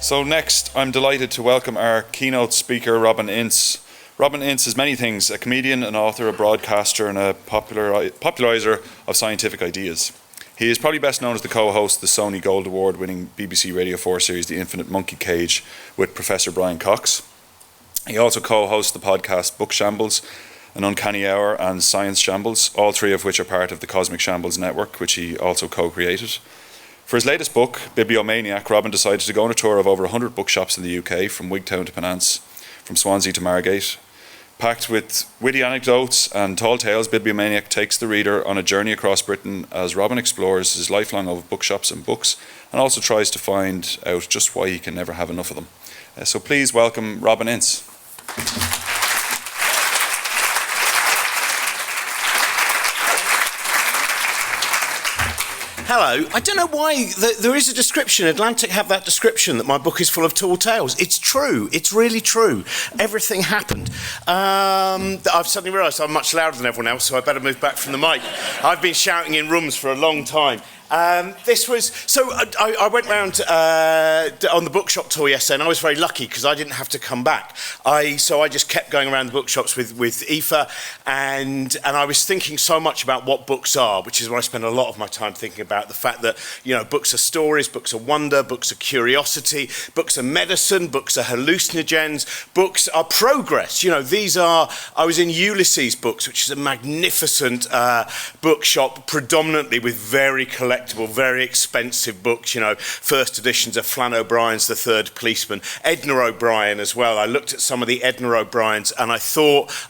So next, I'm delighted to welcome our keynote speaker, Robin Ince. Robin Ince is many things: a comedian, an author, a broadcaster, and a popularizer of scientific ideas. He is probably best known as the co-host of the Sony Gold Award-winning BBC Radio 4 series, The Infinite Monkey Cage, with Professor Brian Cox. He also co-hosts the podcast Book Shambles, An Uncanny Hour, and Science Shambles, all three of which are part of the Cosmic Shambles network, which he also co-created. For his latest book, Bibliomaniac, Robin decided to go on a tour of over 100 bookshops in the UK, from Wigtown to Penance, from Swansea to Margate. Packed with witty anecdotes and tall tales, Bibliomaniac takes the reader on a journey across Britain as Robin explores his lifelong love of bookshops and books, and also tries to find out just why he can never have enough of them. So please welcome Robin Ince. Hello. I don't know why there is a description. Atlantic have that description that my book is full of tall tales. It's true. It's really true. Everything happened. I've suddenly realised I'm much louder than everyone else, so I better move back from the mic. I've been shouting in rooms for a long time. I went round on the bookshop tour yesterday, and I was very lucky because I didn't have to come back. So I just kept going around the bookshops with Aoife, and I was thinking so much about what books are, which is what I spend a lot of my time thinking about. The fact that, you know, books are stories, books are wonder, books are curiosity, books are medicine, books are hallucinogens, books are progress. You know, I was in Ulysses Books, which is a magnificent bookshop, predominantly with very collectible, very expensive books, you know, first editions of Flann O'Brien's The Third Policeman, Edna O'Brien as well. I looked at some of the Edna O'Briens and I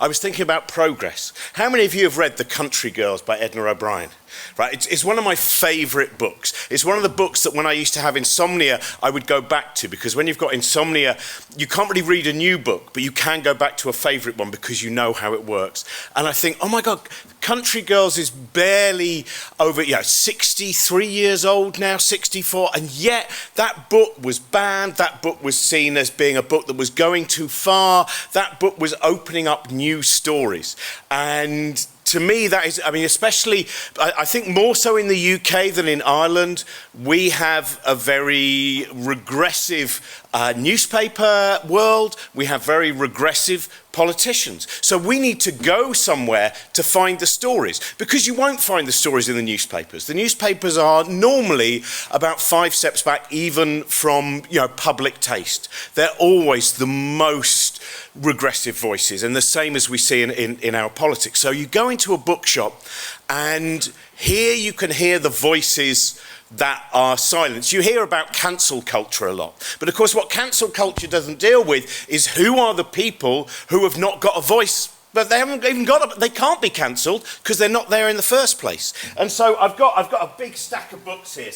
was thinking about progress. How many of you have read The Country Girls by Edna O'Brien? Right, it's one of my favourite books. It's one of the books that when I used to have insomnia, I would go back to, because when you've got insomnia, you can't really read a new book, but you can go back to a favourite one because you know how it works. And I think, oh my God, Country Girls is barely over, 63 years old now, 64, and yet that book was banned. That book was seen as being a book that was going too far. That book was opening up new stories. And to me, that is, especially, I think more so in the UK than in Ireland, we have a very regressive newspaper world. We have very regressive politicians. So we need to go somewhere to find the stories, because you won't find the stories in the newspapers. The newspapers are normally about 5 steps back, even from, public taste. They're always the most regressive voices, and the same as we see in our politics. So you go into a bookshop, and here you can hear the voices that are silenced. You hear about cancel culture a lot, but of course what cancel culture doesn't deal with is who are the people who have not got a voice. But they haven't even they can't be cancelled because they're not there in the first place. And so I've got a big stack of books here.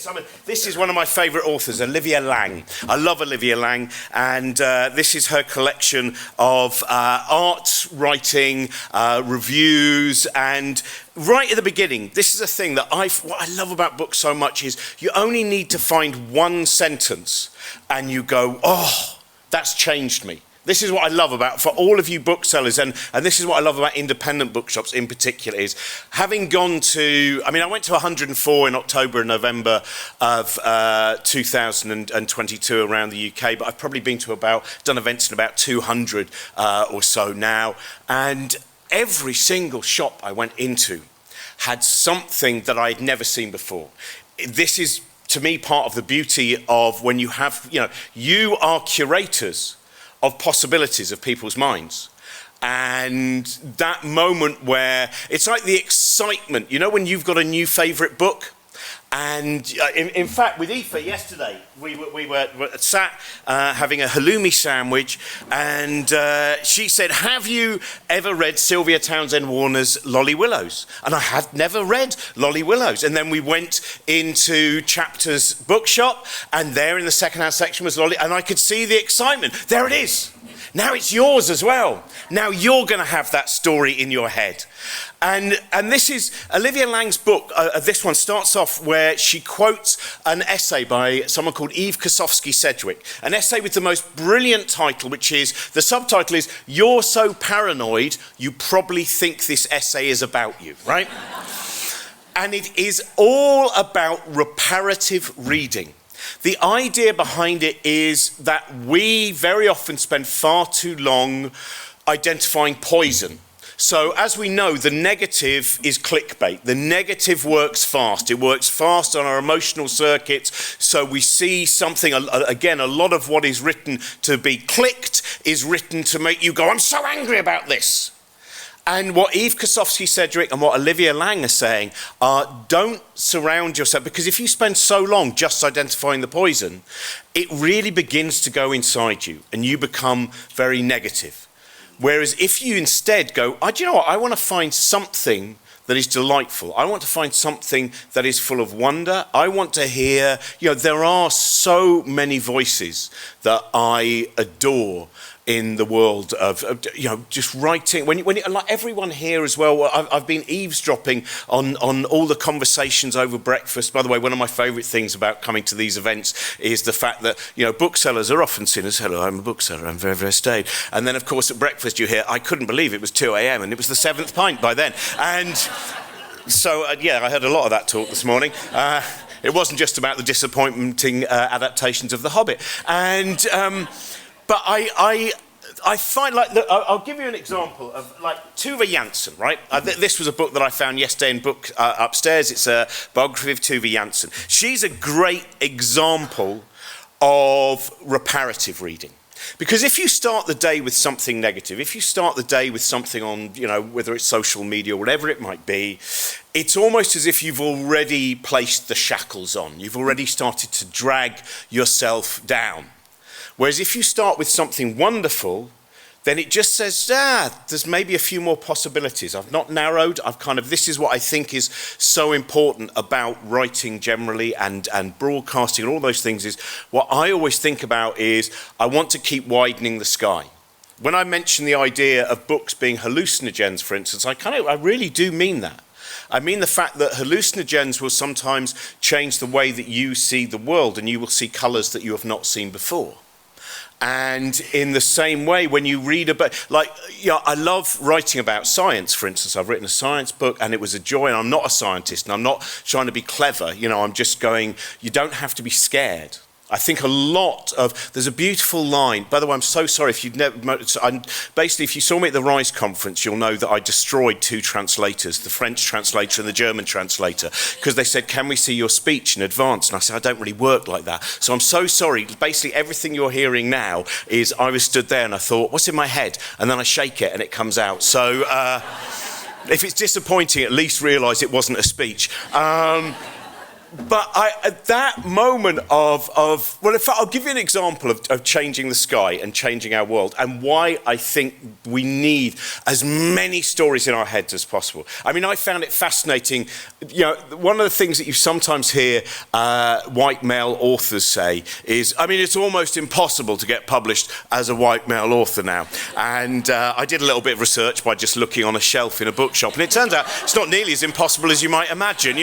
This is one of my favourite authors, Olivia Laing. I love Olivia Laing, and this is her collection of art writing, reviews, and right at the beginning, this is a thing that what I love about books so much is you only need to find one sentence and you go, oh, that's changed me. This is what I love about, for all of you booksellers, and this is what I love about independent bookshops in particular, is having gone to, I went to 104 in October and November of 2022 around the UK, but I've probably done events in about 200 or so now, and every single shop I went into had something that I'd never seen before. This is, to me, part of the beauty of when you have, you are curators of possibilities of people's minds. And that moment where it's like the excitement, when you've got a new favourite book. And in fact, with Aoife yesterday, we were sat having a halloumi sandwich, and she said, have you ever read Sylvia Townsend Warner's Lolly Willows? And I had never read Lolly Willows. And then we went into Chapter's bookshop, and there in the second-hand section was Lolly, and I could see the excitement. There it is. Now it's yours as well. Now you're going to have that story in your head. And this is Olivia Laing's book. This one starts off where she quotes an essay by someone called Eve Kosofsky-Sedgwick, an essay with the most brilliant title, which is, the subtitle is, "You're so paranoid, you probably think this essay is about you," right? And it is all about reparative reading. The idea behind it is that we very often spend far too long identifying poison. So as we know, the negative is clickbait. The negative works fast. It works fast on our emotional circuits. So we see something, again, a lot of what is written to be clicked is written to make you go, I'm so angry about this. And what Eve Kosofsky-Sedgwick and what Olivia Laing are saying are don't surround yourself, because if you spend so long just identifying the poison, it really begins to go inside you and you become very negative. Whereas if you instead go, do you know what, I want to find something that is delightful. I want to find something that is full of wonder. I want to hear, there are so many voices that I adore in the world of just writing. When like everyone here as well, I've been eavesdropping on all the conversations over breakfast. By the way, one of my favourite things about coming to these events is the fact that booksellers are often seen as, hello, I'm a bookseller, I'm very, very staid. And then, of course, at breakfast you hear, I couldn't believe it was 2 a.m. and it was the 7th pint by then. And so, I heard a lot of that talk this morning. It wasn't just about the disappointing adaptations of The Hobbit. And but I find I'll give you an example of like Tuva Janssen, right? This was a book that I found yesterday in book upstairs. It's a biography of Tuva Janssen. She's a great example of reparative reading. Because if you start the day with something negative, if you start the day with something on, whether it's social media or whatever it might be, it's almost as if you've already placed the shackles on. You've already started to drag yourself down. Whereas if you start with something wonderful, then it just says, there's maybe a few more possibilities. I've not narrowed. This is what I think is so important about writing generally and broadcasting and all those things is, what I always think about is, I want to keep widening the sky. When I mention the idea of books being hallucinogens, for instance, I really do mean that. I mean the fact that hallucinogens will sometimes change the way that you see the world, and you will see colours that you have not seen before. And in the same way, when you read about, I love writing about science, for instance. I've written a science book and it was a joy, and I'm not a scientist and I'm not trying to be clever. I'm just going, you don't have to be scared. I think there's a beautiful line. By the way, I'm so sorry if you've never, basically if you saw me at the RISE conference, you'll know that I destroyed 2 translators, the French translator and the German translator, because they said, can we see your speech in advance? And I said, I don't really work like that. So I'm so sorry. Basically everything you're hearing now is I was stood there and I thought, what's in my head? And then I shake it and it comes out. So if it's disappointing, at least realise it wasn't a speech. But at that moment I'll give you an example of changing the sky and changing our world, and why I think we need as many stories in our heads as possible. I mean, I found it fascinating. One of the things that you sometimes hear white male authors say is, it's almost impossible to get published as a white male author now. And I did a little bit of research by just looking on a shelf in a bookshop, and it turns out it's not nearly as impossible as you might imagine.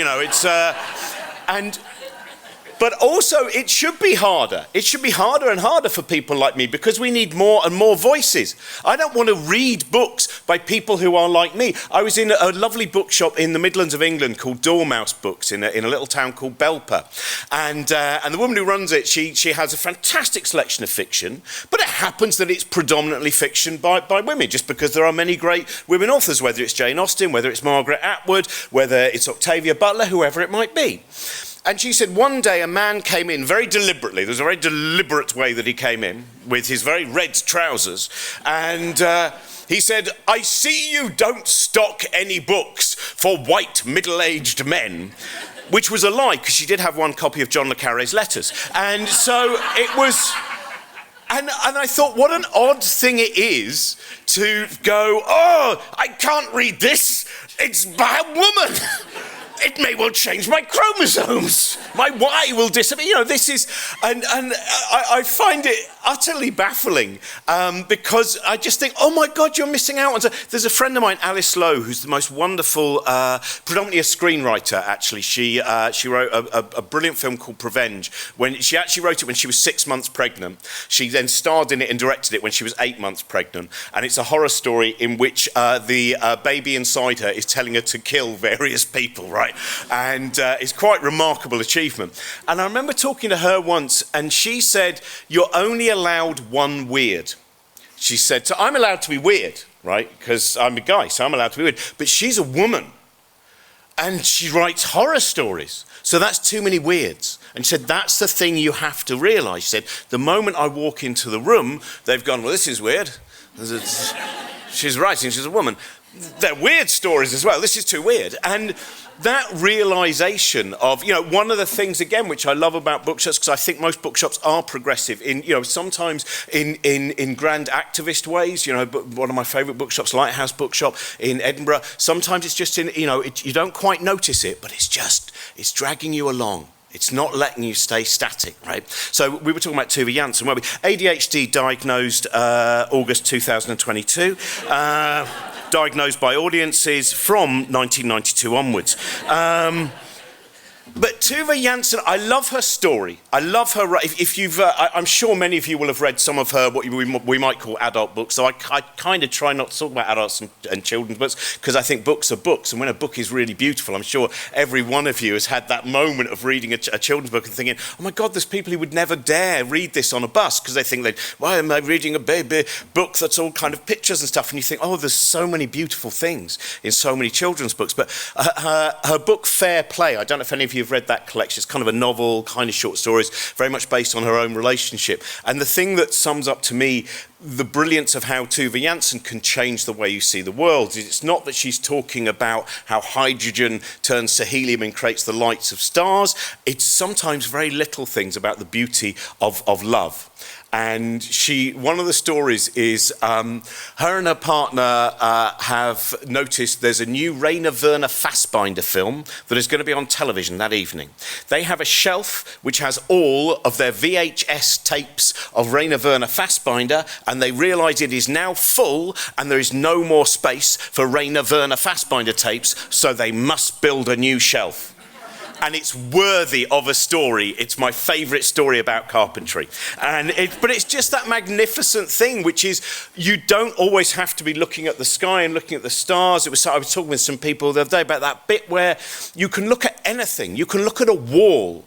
But also, it should be harder. It should be harder and harder for people like me, because we need more and more voices. I don't want to read books by people who are like me. I was in a lovely bookshop in the Midlands of England called Dormouse Books in a little town called Belper. And the woman who runs it, she has a fantastic selection of fiction, but it happens that it's predominantly fiction by women, just because there are many great women authors, whether it's Jane Austen, whether it's Margaret Atwood, whether it's Octavia Butler, whoever it might be. And she said one day a man came in very deliberately. There was a very deliberate way that he came in with his very red trousers. And he said, I see you don't stock any books for white middle-aged men. Which was a lie, because she did have one copy of John le Carré's letters. And so it was... And I thought, what an odd thing it is to go, I can't read this. It's by a woman. It may well change my chromosomes. My Y will disappear. This is, and I find it. utterly baffling because I just think, oh my God, you're missing out on. There's a friend of mine, Alice Lowe, who's the most wonderful, predominantly a screenwriter. Actually, she wrote a brilliant film called Revenge. When she actually wrote it when she was 6 months pregnant. She then starred in it and directed it when she was 8 months pregnant. And it's a horror story in which the baby inside her is telling her to kill various people, right? And it's quite remarkable achievement. And I remember talking to her once, and she said, "You're only allowed one weird." She said, "So I'm allowed to be weird, right? Because I'm a guy, so I'm allowed to be weird. But she's a woman, and she writes horror stories. So that's too many weirds." And she said, "That's the thing you have to realise." She said, "The moment I walk into the room, they've gone, well, this is weird." She's writing, she's a woman. They're weird stories as well. This is too weird. And that realization of, one of the things, again, which I love about bookshops, because I think most bookshops are progressive in, sometimes in grand activist ways. One of my favorite bookshops, Lighthouse Bookshop in Edinburgh, sometimes it's just in, you don't quite notice it, but it's dragging you along. It's not letting you stay static, right? So we were talking about Tove Jansson, weren't we? ADHD diagnosed August 2022. Diagnosed by audiences from 1992 onwards. But Tove Jansson, I love her story. I love her. If you've, I'm sure many of you will have read some of her what we might call adult books. So I kind of try not to talk about adults and children's books because I think books are books, and when a book is really beautiful, I'm sure every one of you has had that moment of reading a children's book and thinking, "Oh my God, there's people who would never dare read this on a bus because they think, why am I reading a baby book that's all kind of pictures and stuff?" And you think, oh, there's so many beautiful things in so many children's books. But her book Fair Play, I don't know if any of you have read that collection. It's kind of a novel, kind of short stories, very much based on her own relationship. And the thing that sums up to me the brilliance of how Tove Jansson can change the way you see the world is it's not that she's talking about how hydrogen turns to helium and creates the lights of stars. It's sometimes very little things about the beauty of love. And one of the stories is her and her partner have noticed there's a new Rainer Werner Fassbinder film that is going to be on television that evening. They have a shelf which has all of their VHS tapes of Rainer Werner Fassbinder, and they realise it is now full and there is no more space for Rainer Werner Fassbinder tapes, so they must build a new shelf. And it's worthy of a story. It's my favourite story about carpentry. But it's just that magnificent thing, which is you don't always have to be looking at the sky and looking at the stars. I was talking with some people the other day about that bit where you can look at anything. You can look at a wall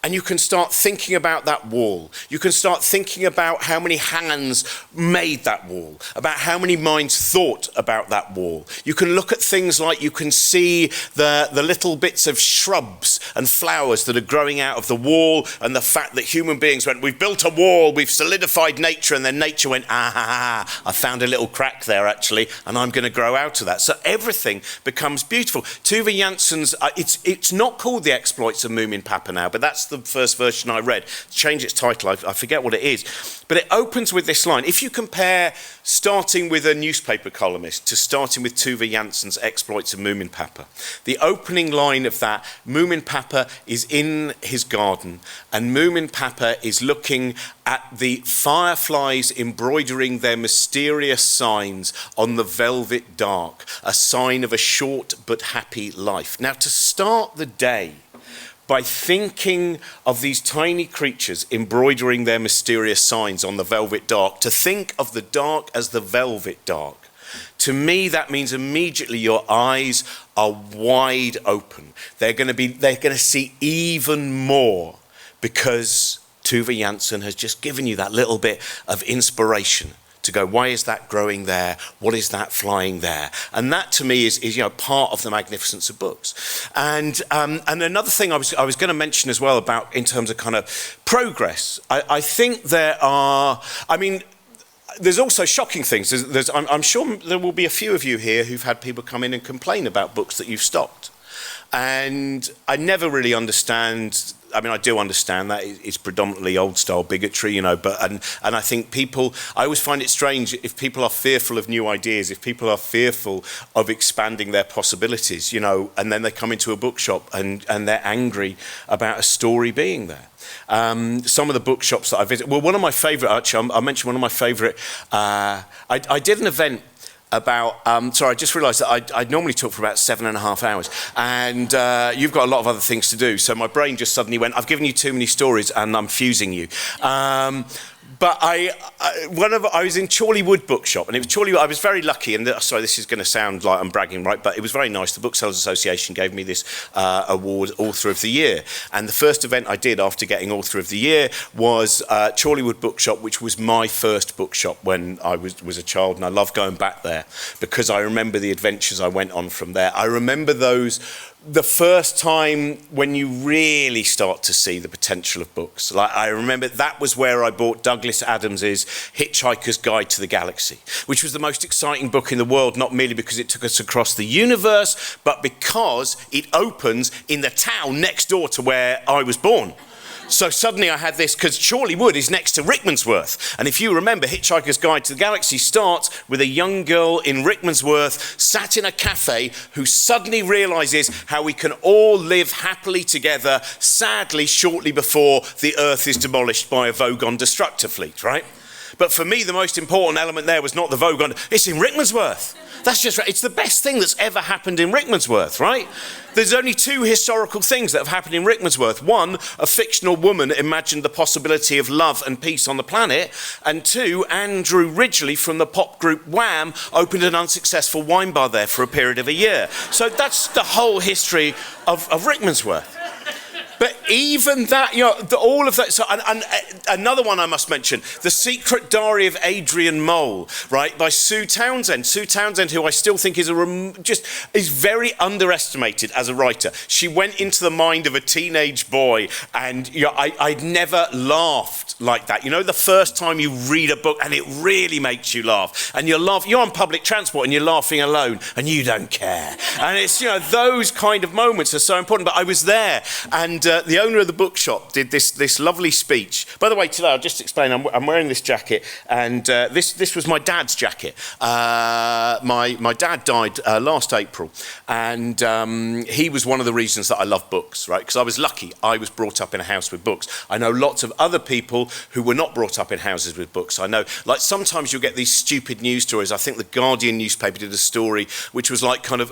and you can start thinking about that wall. You can start thinking about how many hands made that wall, about how many minds thought about that wall. You can look at things like you can see the little bits of shrubs and flowers that are growing out of the wall, and the fact that human beings went, we've built a wall, we've solidified nature, and then nature went, I found a little crack there actually, and I'm going to grow out of that. So everything becomes beautiful. Tove Jansson's, it's not called The Exploits of Moomin Papa now, but that's the first version I read. Change its title, I forget what it is. But it opens with this line. If you compare starting with a newspaper columnist to starting with Tove Jansson's Exploits of Moomin Papa, the opening line of that, Moomin Papa is in his garden, and Moomin Papa is looking at the fireflies embroidering their mysterious signs on the velvet dark, a sign of a short but happy life. Now, to start the day by thinking of these tiny creatures embroidering their mysterious signs on the velvet dark, to think of the dark as the velvet dark, to me that means immediately your eyes are wide open. They're going to see even more because Tove Jansson has just given you that little bit of inspiration to go, why is that growing there? What is that flying there? And that to me is part of the magnificence of books. And another thing I was going to mention as well about in terms of kind of progress, I think there's also shocking things. I'm sure there will be a few of you here who've had people come in and complain about books that you've stocked. And I never really understand I mean, I do understand that it's predominantly old-style bigotry, you know, but and I think people, I always find it strange if people are fearful of new ideas, if people are fearful of expanding their possibilities, you know, and then they come into a bookshop and they're angry about a story being there. Some of the bookshops that I visit, well, one of my favourite, actually, I mentioned one of my favourite, I did an event about, sorry, I just realised that I normally talk for about 7.5 hours, and you've got a lot of other things to do, so my brain just suddenly went, I've given you too many stories and I'm fusing you. But I was in Chorley Wood Bookshop, and it was Chorley Wood. I was very lucky, and sorry, this is going to sound like I'm bragging, right? But it was very nice. The Booksellers Association gave me this award, Author of the Year. And the first event I did after getting Author of the Year was Chorley Wood Bookshop, which was my first bookshop when I was a child, and I love going back there because I remember the adventures I went on from there. I remember the first time when you really start to see the potential of books. Like, I remember that was where I bought Douglas Adams's Hitchhiker's Guide to the Galaxy, which was the most exciting book in the world, not merely because it took us across the universe, but because it opens in the town next door to where I was born. So suddenly I had this, because Chorley Wood is next to Rickmansworth. And if you remember, Hitchhiker's Guide to the Galaxy starts with a young girl in Rickmansworth sat in a cafe who suddenly realises how we can all live happily together, sadly, shortly before the Earth is demolished by a Vogon destructor fleet, right? But for me, the most important element there was not the Vogon, it's in Rickmansworth. That's just right. It's the best thing that's ever happened in Rickmansworth, right? There's only two historical things that have happened in Rickmansworth. One, a fictional woman imagined the possibility of love and peace on the planet. And two, Andrew Ridgeley from the pop group Wham opened an unsuccessful wine bar there for a period of a year. So that's the whole history of Rickmansworth. But even that, you know, all of that. So, and another one I must mention, The Secret Diary of Adrian Mole, right, by Sue Townsend. Sue Townsend, who I still think is is very underestimated as a writer. She went into the mind of a teenage boy, and you know, I'd never laughed like that. You know, the first time you read a book and it really makes you laugh, and you're on public transport and you're laughing alone, and you don't care. And it's, you know, those kind of moments are so important. But I was there, and the owner of the bookshop did this lovely speech. By the way, today I'll just explain. I'm wearing this jacket, and this was my dad's jacket. My dad died last April, and he was one of the reasons that I love books, right? Because I was lucky. I was brought up in a house with books. I know lots of other people who were not brought up in houses with books. I know, like, sometimes you'll get these stupid news stories. I think the Guardian newspaper did a story which was like kind of,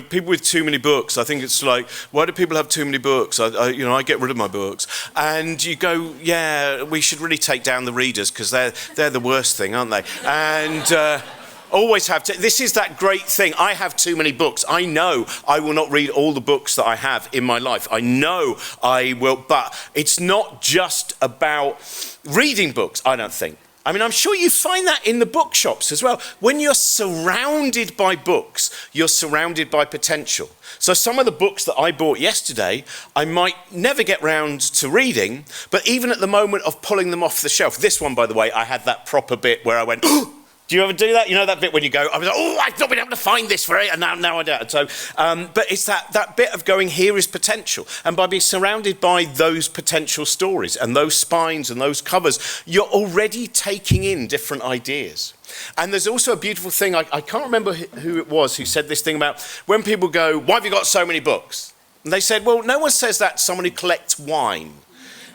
people with too many books. I think it's like, why do people have too many books? I get rid of my books. And you go, yeah, we should really take down the readers because they're the worst thing, aren't they? And always have to. This is that great thing. I have too many books. I know I will not read all the books that I have in my life. I know I will, but it's not just about reading books, I don't think. I mean, I'm sure you find that in the bookshops as well. When you're surrounded by books, you're surrounded by potential. So some of the books that I bought yesterday, I might never get round to reading, but even at the moment of pulling them off the shelf, this one, by the way, I had that proper bit where I went, oh, do you ever do that? You know that bit when you go, I was like, oh, I've not been able to find this for it, and now I don't. So, but it's that bit of going, here is potential. And by being surrounded by those potential stories and those spines and those covers, you're already taking in different ideas. And there's also a beautiful thing, I can't remember who it was who said this thing about when people go, why have you got so many books? And they said, well, no one says that to someone who collects wine.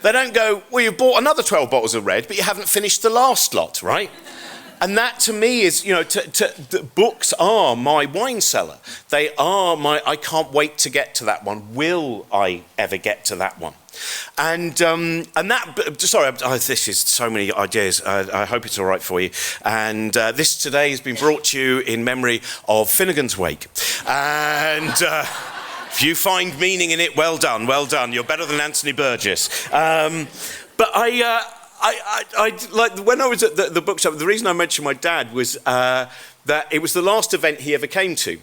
They don't go, well, you've bought another 12 bottles of red, but you haven't finished the last lot, right? And that to me is, the books are my wine cellar. They are I can't wait to get to that one. Will I ever get to that one? And that, sorry, this is so many ideas. I hope it's all right for you. And this today has been brought to you in memory of Finnegan's Wake. And if you find meaning in it, well done, well done. You're better than Anthony Burgess. But I like when I was at the bookshop. The reason I mentioned my dad was that it was the last event he ever came to.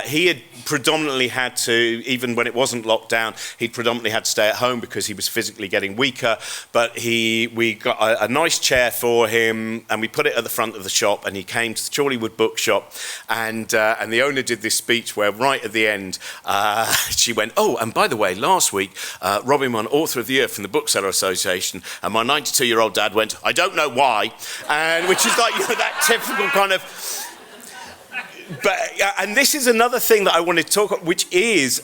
he had predominantly had to, even when it wasn't locked down, he'd predominantly had to stay at home because he was physically getting weaker. But we got a nice chair for him, and we put it at the front of the shop, and he came to the Chorleywood bookshop, and the owner did this speech where right at the end she went, "Oh, and by the way, last week Robin won Author of the Year from the Bookseller Association, and my 92-year-old dad went, I don't know why," and which is like, you know, that typical kind of. But and this is another thing that I wanted to talk about, which is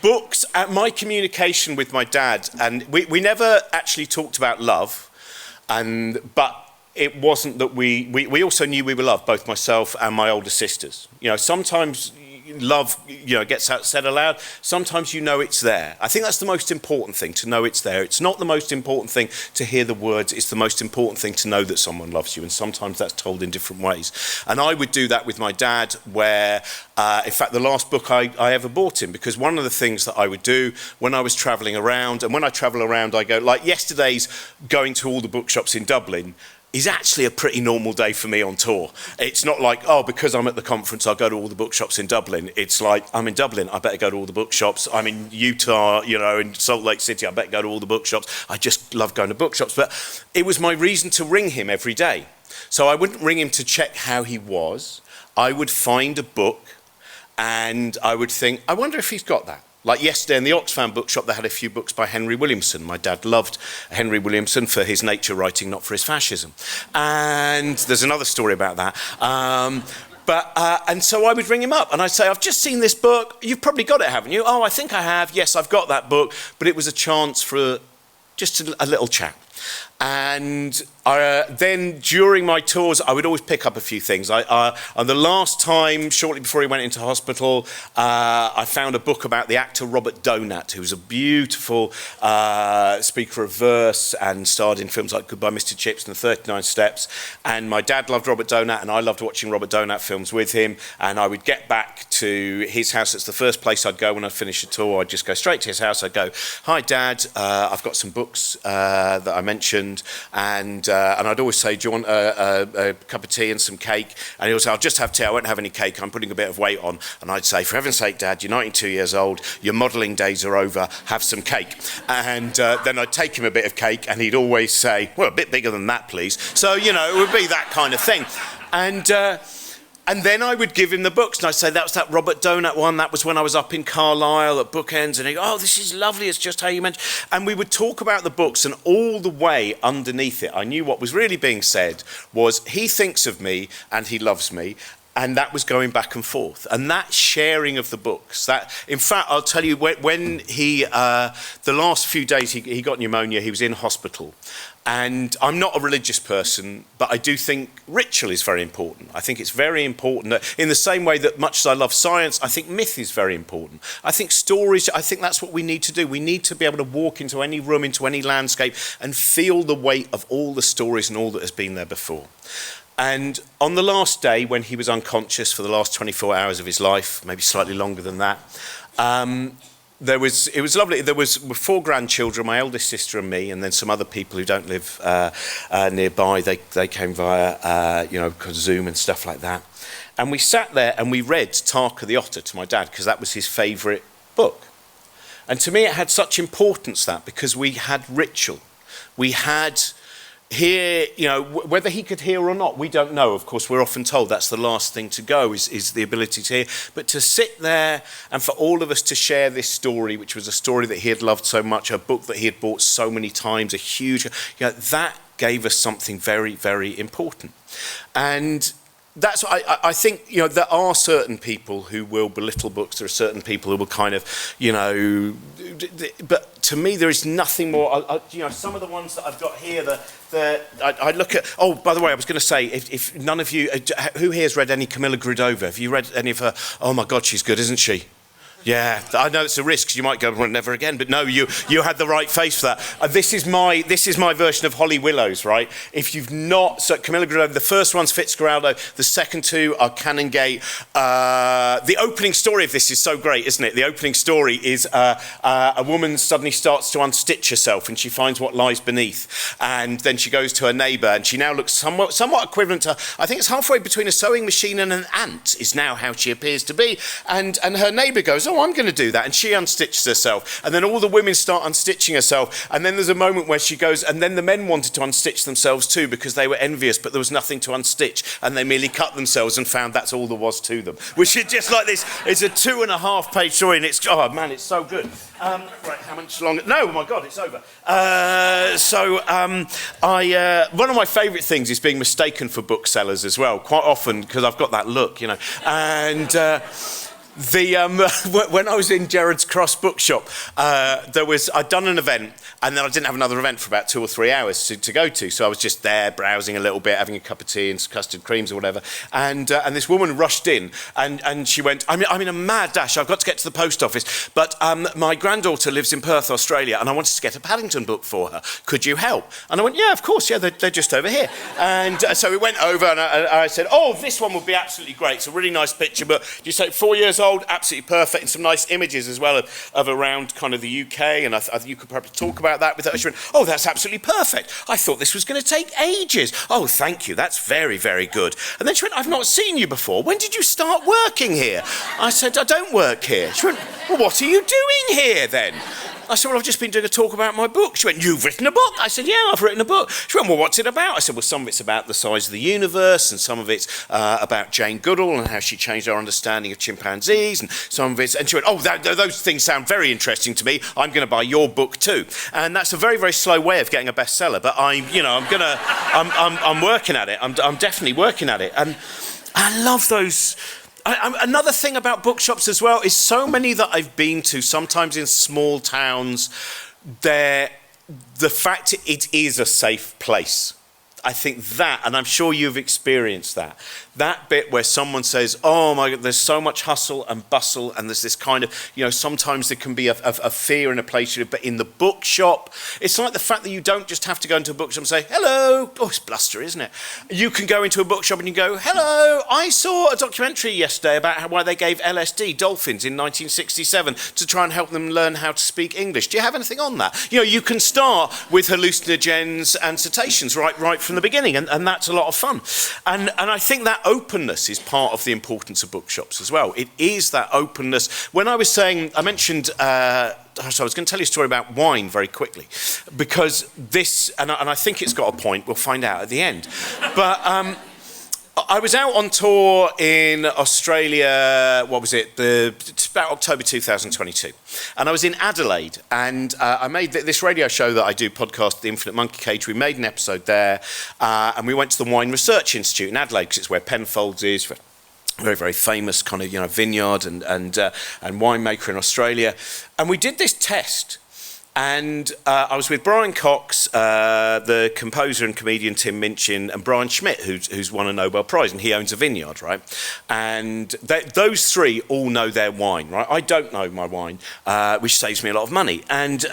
books at my communication with my dad, and we never actually talked about love, but it wasn't that we also knew we were loved, both myself and my older sisters. You know, sometimes love, you know, gets said aloud. Sometimes you know it's there. I think that's the most important thing, to know it's there. It's not the most important thing to hear the words. It's the most important thing to know that someone loves you, and sometimes that's told in different ways. And I would do that with my dad, where, in fact, the last book I ever bought him, because one of the things that I would do when I was travelling around, and when I travel around, I go, like yesterday's going to all the bookshops in Dublin, is actually a pretty normal day for me on tour. It's not like, oh, because I'm at the conference, I'll go to all the bookshops in Dublin. It's like, I'm in Dublin, I better go to all the bookshops. I'm in Utah, you know, in Salt Lake City, I better go to all the bookshops. I just love going to bookshops. But it was my reason to ring him every day. So I wouldn't ring him to check how he was. I would find a book and I would think, I wonder if he's got that. Like yesterday in the Oxfam bookshop, they had a few books by Henry Williamson. My dad loved Henry Williamson for his nature writing, not for his fascism. And there's another story about that. And so I would ring him up and I'd say, I've just seen this book. You've probably got it, haven't you? Oh, I think I have. Yes, I've got that book. But it was a chance for just a little chat. And then during my tours, I would always pick up a few things. On the last time, shortly before he went into hospital, I found a book about the actor Robert Donat, who was a beautiful speaker of verse and starred in films like Goodbye Mr. Chips and The 39 Steps. And my dad loved Robert Donat, and I loved watching Robert Donat films with him. And I would get back to his house. It's the first place I'd go when I'd finish a tour. I'd just go straight to his house. I'd go, "Hi, Dad, I've got some books that I mentioned." And I'd always say, "Do you want a cup of tea and some cake?" And he would say, "I'll just have tea, I won't have any cake, I'm putting a bit of weight on." And I'd say, "For heaven's sake, Dad, you're 92 years old, your modelling days are over, have some cake." And then I'd take him a bit of cake, and he'd always say, "Well, a bit bigger than that, please." So, you know, it would be that kind of thing. And then I would give him the books, and I'd say, "That was that Robert Donat one, that was when I was up in Carlisle at Bookends," and he'd go, "Oh, this is lovely, it's just how you mentioned." And we would talk about the books, and all the way underneath it, I knew what was really being said was, he thinks of me and he loves me. And that was going back and forth. And that sharing of the books, that, in fact, I'll tell you, when he, the last few days he got pneumonia, he was in hospital. And I'm not a religious person, but I do think ritual is very important. I think it's very important that, in the same way that much as I love science, I think myth is very important. I think stories, I think that's what we need to do. We need to be able to walk into any room, into any landscape, and feel the weight of all the stories and all that has been there before. And on the last day, when he was unconscious for the last 24 hours of his life, maybe slightly longer than that, it was lovely. There were 4 grandchildren, my eldest sister and me, and then some other people who don't live nearby. They came via, Zoom and stuff like that. And we sat there and we read Tarka the Otter to my dad, because that was his favourite book. And to me it had such importance, that, because we had ritual. We had... Here, you know, whether he could hear or not, we don't know. Of course, we're often told that's the last thing to go, is the ability to hear. But to sit there and for all of us to share this story, which was a story that he had loved so much, a book that he had bought so many times, a huge, that gave us something very, very important. And that's I think, there are certain people who will belittle books. There are certain people who will kind of, but to me there is nothing more. Some of the ones that I've got here that I look at. Oh, by the way, I was going to say, if none of you, who here has read any Camilla Grudova? Have you read any of her? Oh my God, she's good, isn't she? Yeah, I know it's a risk 'cause you might go, well, never again. But no, you had the right face for that. This is my version of Holly Willows, right? If you've not, so Camilla Granado, the first one's Fitzgeraldo, the second two are Canongate. The opening story of this is so great, isn't it? The opening story is a woman suddenly starts to unstitch herself and she finds what lies beneath. And then she goes to her neighbour and she now looks somewhat equivalent to, I think it's halfway between a sewing machine and an ant is now how she appears to be. And her neighbour goes, oh, I'm going to do that. And she unstitches herself. And then all the women start unstitching herself. And then there's a moment where she goes, and then the men wanted to unstitch themselves too because they were envious, but there was nothing to unstitch. And they merely cut themselves and found that's all there was to them. Which is just like this. It's a 2.5-page story and it's, oh man, it's so good. Right, how much longer? No, my God, it's over. One of my favourite things is being mistaken for booksellers as well, quite often because I've got that look, you know. And when I was in Gerrard's Cross Bookshop, I'd done an event and then I didn't have another event for about 2 or 3 hours to go to. So I was just there browsing a little bit, having a cup of tea and some custard creams or whatever. And this woman rushed in and she went, I'm in a mad dash. I've got to get to the post office. But my granddaughter lives in Perth, Australia, and I wanted to get a Paddington book for her. Could you help? And I went, yeah, of course. Yeah, they're just over here. And so we went over and I said, oh, this one would be absolutely great. It's a really nice picture book. You say 4 years old, absolutely perfect, and some nice images as well of around kind of the UK, and you could probably talk about that with her. She went, oh, that's absolutely perfect. I thought this was going to take ages. Oh, thank you, that's very, very good. And then she went, I've not seen you before. When did you start working here? I said, I don't work here. She went, well, what are you doing here then? I said, well, I've just been doing a talk about my book. She went, you've written a book? I said, yeah, I've written a book. She went, well, what's it about? I said, well, some of it's about the size of the universe, and some of it's about Jane Goodall and how she changed our understanding of chimpanzees, and some of it's... And she went, oh, those things sound very interesting to me. I'm going to buy your book too. And that's a very, very slow way of getting a bestseller, but I'm working at it. I'm definitely working at it. And I love those... Another thing about bookshops as well is so many that I've been to, sometimes in small towns, the fact it is a safe place. I think that, and I'm sure you've experienced that bit where someone says, oh my God, there's so much hustle and bustle, and there's this kind of, sometimes there can be a fear in a place, but in the bookshop, it's like the fact that you don't just have to go into a bookshop and say, hello, oh, it's blustery, isn't it? You can go into a bookshop and you go, hello, I saw a documentary yesterday about why they gave LSD dolphins in 1967 to try and help them learn how to speak English. Do you have anything on that? You can start with hallucinogens and cetaceans right from the beginning, and that's a lot of fun. And I think that openness is part of the importance of bookshops as well. It is that openness. When I was saying, I mentioned, so I was going to tell you a story about wine very quickly, because this, and I think it's got a point, we'll find out at the end. But I was out on tour in Australia, it's about October 2022. And I was in Adelaide, and I made this radio show that I do, podcast, The Infinite Monkey Cage. We made an episode there, and we went to the Wine Research Institute in Adelaide, because it's where Penfolds is, very, very famous kind of, vineyard and winemaker in Australia. And we did this test. And I was with Brian Cox, the composer and comedian Tim Minchin, and Brian Schmidt, who's won a Nobel Prize, and he owns a vineyard, right? And those three all know their wine, right? I don't know my wine, which saves me a lot of money, and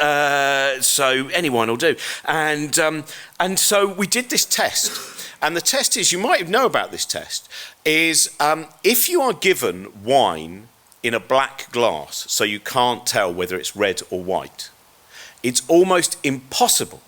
so any wine will do. And so we did this test, and the test is, you might know about this test, is if you are given wine in a black glass, so you can't tell whether it's red or white, it's almost impossible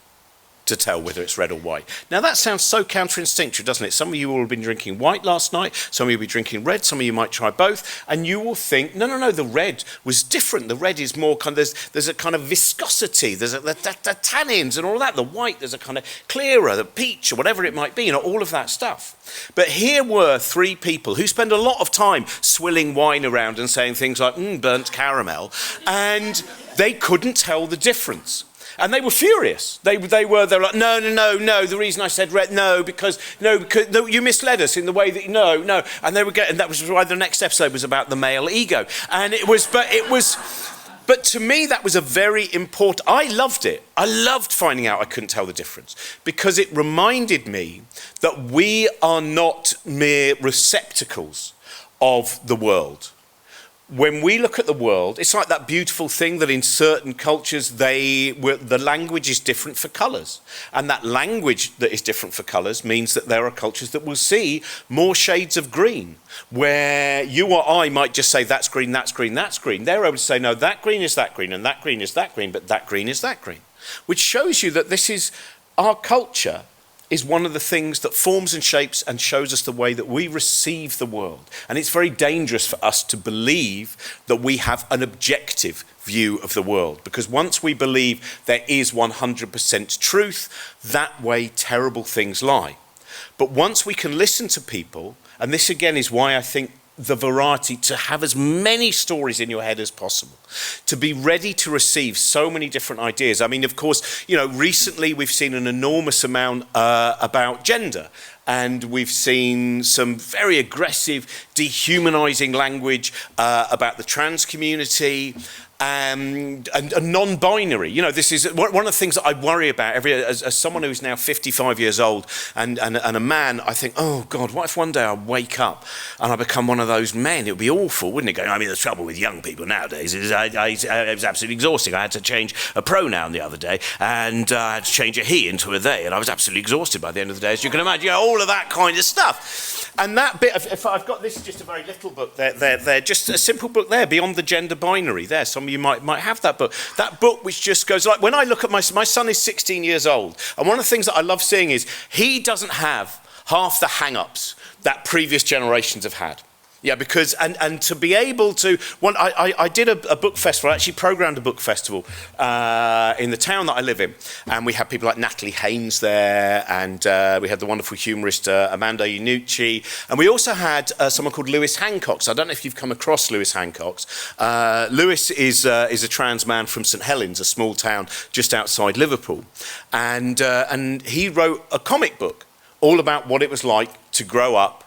to tell whether it's red or white. Now that sounds so counterinstinctive, doesn't it? Some of you will have been drinking white last night, some of you will be drinking red, some of you might try both, and you will think, no, the red was different. The red is more kind of, there's a kind of viscosity, there's the tannins and all of that. The white, there's a kind of clearer, the peach or whatever it might be, all of that stuff. But here were three people who spend a lot of time swilling wine around and saying things like, burnt caramel, and they couldn't tell the difference. And they were furious. They were like, no, the reason I said red, because you misled us in the way that, no. And they were and that was why the next episode was about the male ego. And but to me, that was a very important, I loved it. I loved finding out I couldn't tell the difference, because it reminded me that we are not mere receptacles of the world. when we look at the world, it's like that beautiful thing that in certain cultures, the language is different for colours. And that language that is different for colours means that there are cultures that will see more shades of green, where you or I might just say, that's green, that's green, that's green. They're able to say, no, that green is that green, and that green is that green, but that green is that green. Which shows you that this is, our culture is one of the things that forms and shapes and shows us the way that we receive the world. And it's very dangerous for us to believe that we have an objective view of the world, because once we believe there is 100% truth, that way terrible things lie. But once we can listen to people, and this again is why I think the variety, to have as many stories in your head as possible, to be ready to receive so many different ideas. I mean, of course, you know, recently we've seen an enormous amount about gender, and we've seen some very aggressive, dehumanizing language about the trans community. And non-binary. You know, this is one of the things that I worry about as someone who's now 55 years old and a man. I think, oh God, what if one day I wake up and I become one of those men? It would be awful, wouldn't it? I mean, the trouble with young people nowadays is it was absolutely exhausting. I had to change a pronoun the other day, and I had to change a he into a they, and I was absolutely exhausted by the end of the day, as you can imagine. You know, all of that kind of stuff. And that bit, if I've got this, is just a very little book there, just a simple book there, Beyond the Gender Binary. There, some of you might have that book. That book which just goes, like, when I look at my son is 16 years old, and one of the things that I love seeing is he doesn't have half the hang-ups that previous generations have had. Yeah, because, and to be able to, I did a book festival, I actually programmed a book festival in the town that I live in, and we had people like Natalie Haynes there, and we had the wonderful humorist Amanda Iannucci, and we also had someone called Lewis Hancox. I don't know if you've come across Lewis Hancox. Lewis is a trans man from St Helens, a small town just outside Liverpool, and he wrote a comic book all about what it was like to grow up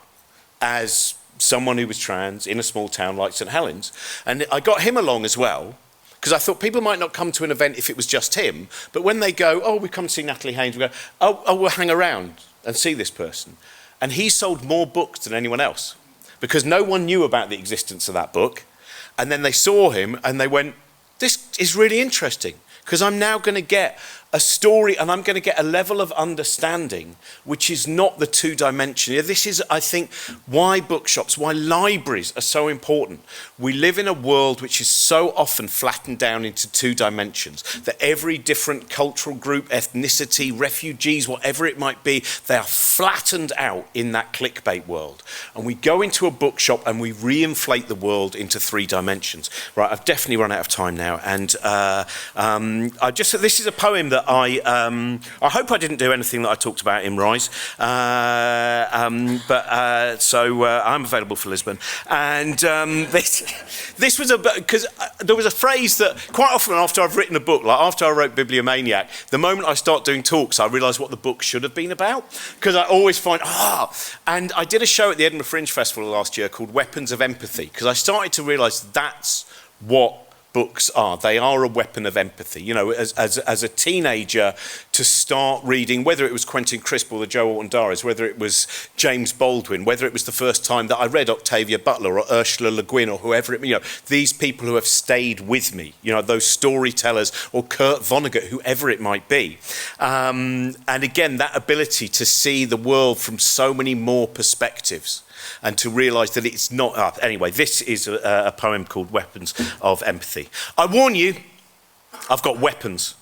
as someone who was trans in a small town like St Helens. And I got him along as well, because I thought people might not come to an event if it was just him, but when they go, oh, we come to see Natalie Haynes, we go, oh, we'll hang around and see this person. And he sold more books than anyone else, because no one knew about the existence of that book. And then they saw him and they went, this is really interesting, because I'm now going to get a story, and I'm going to get a level of understanding which is not the two-dimensional. This is, I think, why bookshops, why libraries are so important. We live in a world which is so often flattened down into two dimensions, that every different cultural group, ethnicity, refugees, whatever it might be, they are flattened out in that clickbait world. And we go into a bookshop and we reinflate the world into three dimensions. Right, I've definitely run out of time now, and this is a poem that I hope I didn't do anything that I talked about in Rise, so I'm available for Lisbon, and this was because there was a phrase that quite often after I've written a book, like after I wrote Bibliomaniac, the moment I start doing talks, I realise what the book should have been about, because I always find, and I did a show at the Edinburgh Fringe Festival last year called Weapons of Empathy, because I started to realise that's what books are. They are a weapon of empathy. You know, as a teenager, to start reading, whether it was Quentin Crisp or the Joe Alton Diaries, whether it was James Baldwin, whether it was the first time that I read Octavia Butler or Ursula Le Guin or whoever it, you know, these people who have stayed with me, you know, those storytellers, or Kurt Vonnegut, whoever it might be. And again, that ability to see the world from so many more perspectives, and to realise that it's not... anyway, this is a poem called Weapons of Empathy. I warn you, I've got weapons.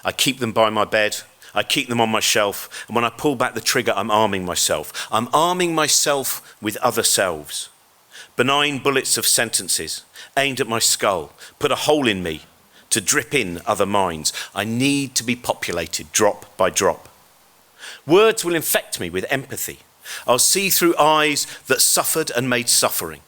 I keep them by my bed. I keep them on my shelf. And when I pull back the trigger, I'm arming myself. I'm arming myself with other selves. Benign bullets of sentences aimed at my skull put a hole in me to drip in other minds. I need to be populated drop by drop. Words will infect me with empathy. I'll see through eyes that suffered and made suffering,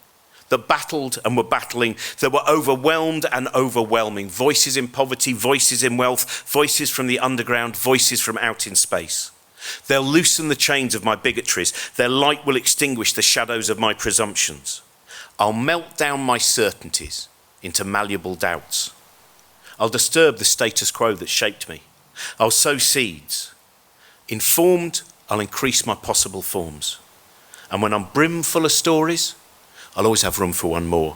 that battled and were battling, that were overwhelmed and overwhelming. Voices in poverty, voices in wealth, voices from the underground, voices from out in space. They'll loosen the chains of my bigotries. Their light will extinguish the shadows of my presumptions. I'll melt down my certainties into malleable doubts. I'll disturb the status quo that shaped me. I'll sow seeds. Informed, I'll increase my possible forms. And when I'm brimful of stories, I'll always have room for one more.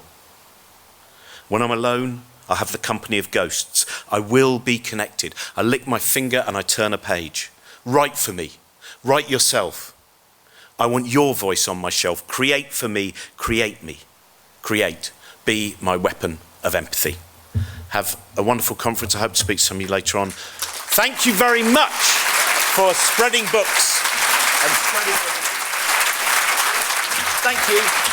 When I'm alone, I have the company of ghosts. I will be connected. I lick my finger and I turn a page. Write for me. Write yourself. I want your voice on my shelf. Create for me. Create me. Create. Be my weapon of empathy. Have a wonderful conference. I hope to speak to some of you later on. Thank you very much for spreading books and spreading. Thank you.